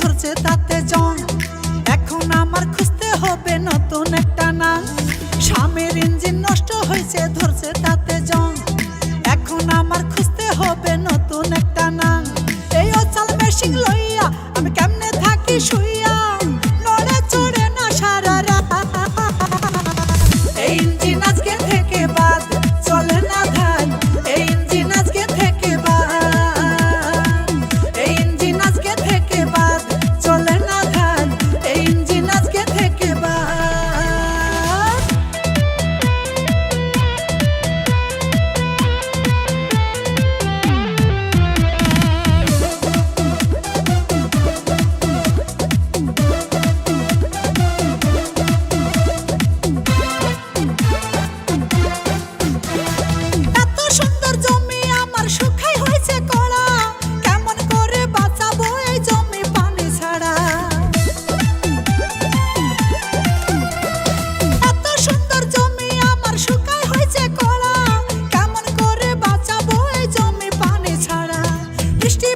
ধরছে তাতে জং। এখন আমার খুঁজতে হবে নতুন একটা নাম। স্বামীর ইঞ্জিন নষ্ট হয়েছে ধরছে তাতে জং। এখন আমার খুঁজতে হবে নতুন একটা নাম। এই অচল মেশিন লইয়া আমি কেমনে থাকি শুইয়া, নড়ে চড়ে না সারা রাত। এই ইঞ্জিন আজকে থেকে বাদ, চলে না ধান। এই ইঞ্জিন আজকে থেকে বাদ, এই ইঞ্জিন আজকে থেকে বাদ, চলে না ধান। এই ইঞ্জিন আজকে থেকে বাদ। এত সুন্দর জমি আমার শুকাই হয়েছে কড়া, কেমন করে বাঁচাবো এই জমি পানি ছাড়া। এত সুন্দর জমি আমার শুকাই হয়েছে কড়া, কেমন করে বাঁচাবো এই জমি পানি ছাড়া। বৃষ্টি